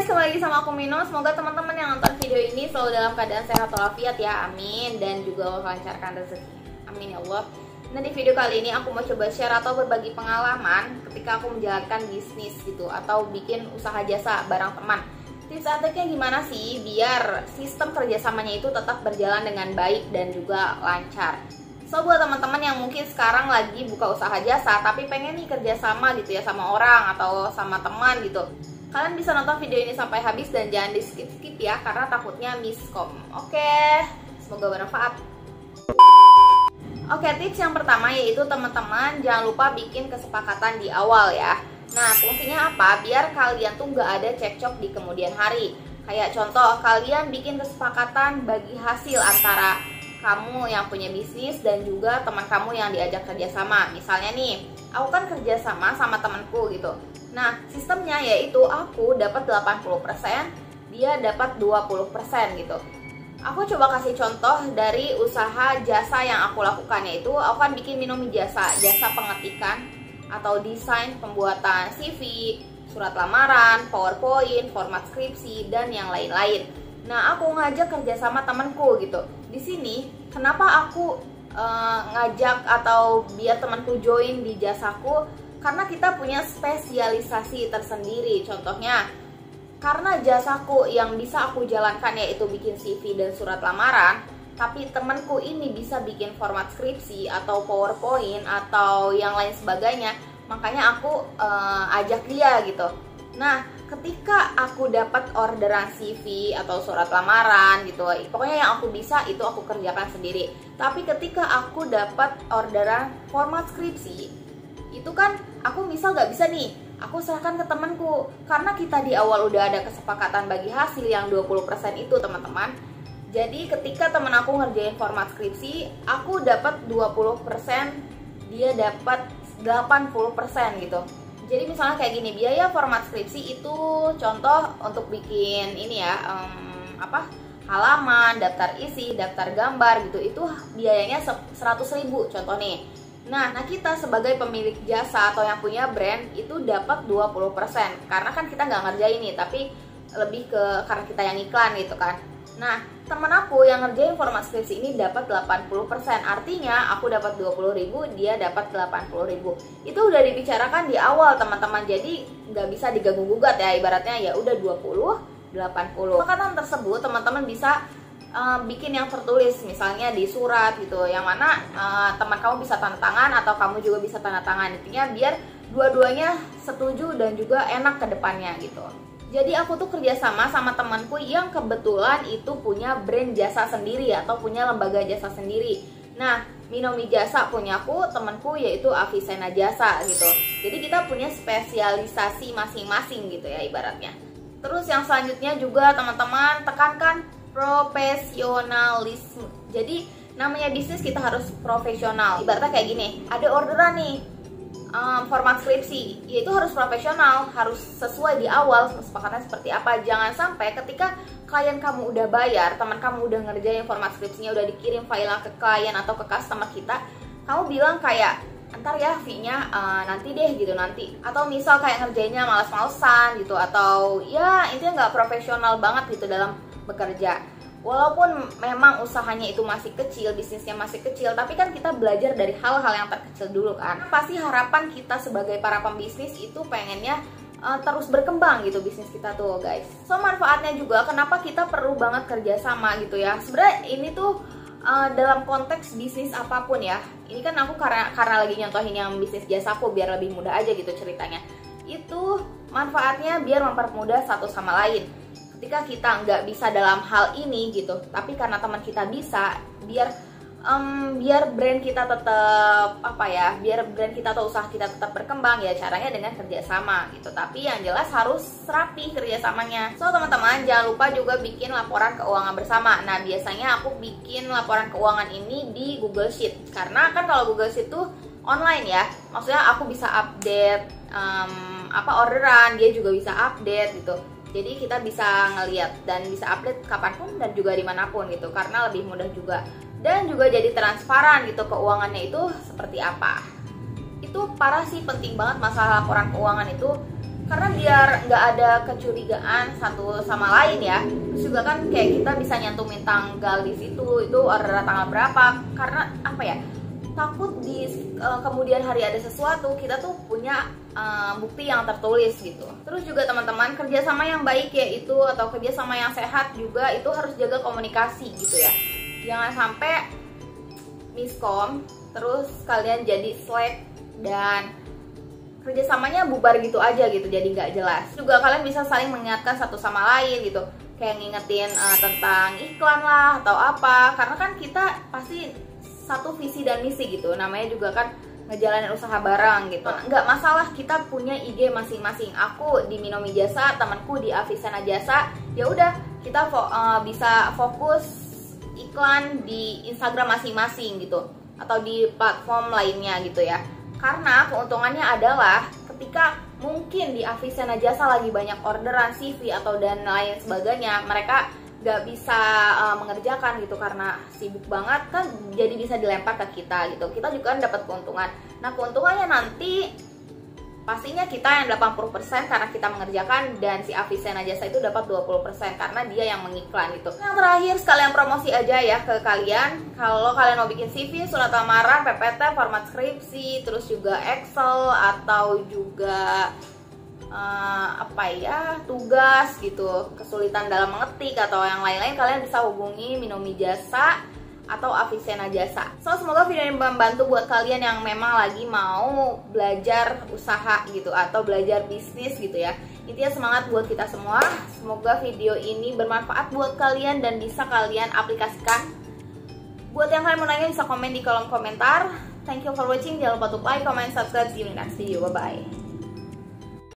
kembali lagi sama aku Mino. Semoga teman-teman yang nonton video ini selalu dalam keadaan sehat walafiat ya, amin. Dan juga melancarkan rezeki, amin ya Allah. Nah, di video kali ini aku mau coba share atau berbagi pengalaman ketika aku menjalankan bisnis gitu, atau bikin usaha jasa bareng teman. Tips and triknya gimana sih biar sistem kerjasamanya itu tetap berjalan dengan baik dan juga lancar. So, buat teman-teman yang mungkin sekarang lagi buka usaha jasa tapi pengen nih kerjasama gitu ya sama orang atau sama teman gitu, kalian bisa nonton video ini sampai habis dan jangan di skip-skip ya, karena takutnya miskom. Oke, semoga bermanfaat. Oke, tips yang pertama yaitu teman-teman jangan lupa bikin kesepakatan di awal ya. Nah, fungsinya apa? Biar kalian tuh nggak ada cekcok di kemudian hari. Kayak contoh, kalian bikin kesepakatan bagi hasil antara kamu yang punya bisnis dan juga teman kamu yang diajak kerjasama. Misalnya nih, aku kan kerjasama sama temanku gitu. Nah, sistemnya yaitu aku dapat 80%, dia dapat 20% gitu. Aku coba kasih contoh dari usaha jasa yang aku lakukan, yaitu aku kan bikin Minomi jasa pengetikan atau desain pembuatan CV, surat lamaran, PowerPoint, format skripsi, dan yang lain-lain. Nah, aku ngajak kerjasama temanku gitu. Di sini, kenapa aku ngajak atau biar temanku join di jasaku? Karena kita punya spesialisasi tersendiri. Contohnya, karena jasaku yang bisa aku jalankan yaitu bikin CV dan surat lamaran, tapi temanku ini bisa bikin format skripsi atau PowerPoint atau yang lain sebagainya, makanya aku ajak dia gitu. Nah, ketika aku dapat orderan CV atau surat lamaran gitu, pokoknya yang aku bisa itu aku kerjakan sendiri. Tapi ketika aku dapat orderan format skripsi, itu kan aku misal nggak bisa nih, aku serahkan ke temanku. Karena kita di awal udah ada kesepakatan bagi hasil yang 20% itu teman-teman. Jadi ketika temen aku ngerjain format skripsi, aku dapat 20%, dia dapat 80% gitu. Jadi misalnya kayak gini, biaya format skripsi itu contoh untuk bikin ini ya, halaman, daftar isi, daftar gambar gitu, itu biayanya 100.000 contoh nih. Nah, kita sebagai pemilik jasa atau yang punya brand itu dapat 20%. Karena kan kita nggak ngerjain nih, tapi lebih ke karena kita yang iklan gitu kan. Nah, temen aku yang ngerjain format skripsi ini dapat 80%. Artinya aku dapat 20.000, dia dapat 80.000. Itu udah dibicarakan di awal teman-teman. Jadi nggak bisa diganggu-gugat ya, ibaratnya ya udah 20, 80. Kesepakatan tersebut teman-teman bisa bikin yang tertulis, misalnya di surat gitu, yang mana teman kamu bisa tanda tangan atau kamu juga bisa tanda tangan. Intinya biar dua-duanya setuju dan juga enak ke depannya gitu. Jadi aku tuh kerjasama sama temanku yang kebetulan itu punya brand jasa sendiri atau punya lembaga jasa sendiri. Nah, Minomi Jasa punya aku, temanku yaitu Avicenna Jasa gitu. Jadi kita punya spesialisasi masing-masing gitu ya ibaratnya. Terus yang selanjutnya juga teman-teman tekankan profesionalisme. Jadi namanya bisnis kita harus profesional. Ibaratnya kayak gini, ada orderan nih, format skripsi, yaitu harus profesional, harus sesuai di awal kesepakatannya seperti apa. Jangan sampai ketika klien kamu udah bayar, teman kamu udah ngerjain format skripsinya, udah dikirim filenya ke klien atau ke customer kita, kamu bilang kayak ntar ya fee-nya nanti deh gitu nanti, atau misal kayak ngerjainnya malas-malesan gitu, atau ya intinya nggak profesional banget gitu dalam bekerja. Walaupun memang usahanya itu masih kecil, bisnisnya masih kecil, tapi kan kita belajar dari hal-hal yang terkecil dulu kan. Pasti harapan kita sebagai para pembisnis itu pengennya terus berkembang gitu bisnis kita tuh guys. So, manfaatnya juga kenapa kita perlu banget kerjasama gitu ya. Sebenarnya ini tuh dalam konteks bisnis apapun ya. Ini kan aku karena lagi nyontohin yang bisnis jasaku biar lebih mudah aja gitu ceritanya. Itu manfaatnya biar mempermudah satu sama lain. Ketika kita nggak bisa dalam hal ini gitu, tapi karena teman kita bisa, biar brand kita tetap biar brand kita atau usaha kita tetap berkembang ya, caranya dengan kerjasama gitu. Tapi yang jelas harus rapi kerjasamanya. So teman-teman jangan lupa juga bikin laporan keuangan bersama. Nah, biasanya aku bikin laporan keuangan ini di Google Sheet, karena kan kalau Google Sheet tuh online ya, maksudnya aku bisa update orderan, dia juga bisa update gitu. Jadi kita bisa ngeliat dan bisa update kapanpun dan juga dimanapun gitu, karena lebih mudah juga. Dan juga jadi transparan gitu keuangannya itu seperti apa. Itu parah sih, penting banget masalah laporan keuangan itu. karena biar nggak ada kecurigaan satu sama lain ya. Terus juga kan kayak kita bisa nyantumin tanggal di situ, itu order tanggal berapa, karena apa ya, takut di kemudian hari ada sesuatu, kita tuh punya bukti yang tertulis gitu. Terus juga teman-teman, kerjasama yang baik yaitu atau kerjasama yang sehat juga itu harus jaga komunikasi gitu ya. Jangan sampai miskom terus kalian jadi slack dan kerjasamanya bubar gitu aja gitu, jadi nggak jelas. Juga kalian bisa saling mengingatkan satu sama lain gitu, kayak ngingetin tentang iklan lah atau apa, karena kan kita pasti satu visi dan misi gitu, namanya juga kan ngejalanin usaha bareng gitu. Nggak masalah kita punya IG masing-masing, aku di Minomi Jasa, temanku di Avicenna Jasa, ya udah kita bisa fokus iklan di Instagram masing-masing gitu atau di platform lainnya gitu ya. Karena keuntungannya adalah ketika mungkin di Avicenna Jasa lagi banyak orderan CV atau dan lain sebagainya, mereka nggak bisa mengerjakan gitu karena sibuk banget kan, jadi bisa dilempar ke kita gitu. Kita juga kan dapat keuntungan. Nah, keuntungannya nanti pastinya kita yang 80% karena kita mengerjakan, dan si Avicenna Jasa itu dapat 20% karena dia yang mengiklan gitu. Yang terakhir, sekalian promosi aja ya ke kalian. Kalau kalian mau bikin CV, surat lamaran, PPT, format skripsi, terus juga Excel atau juga tugas gitu, kesulitan dalam mengetik atau yang lain-lain, kalian bisa hubungi Minomi Jasa atau Avicenna Jasa. So, semoga video ini membantu buat kalian yang memang lagi mau belajar usaha gitu atau belajar bisnis gitu ya. Intinya semangat buat kita semua. Semoga video ini bermanfaat buat kalian dan bisa kalian aplikasikan. Buat yang kalian mau nanya bisa komen di kolom komentar. Thank you for watching. Jangan lupa untuk like, comment, subscribe. See you in the next video. Bye-bye.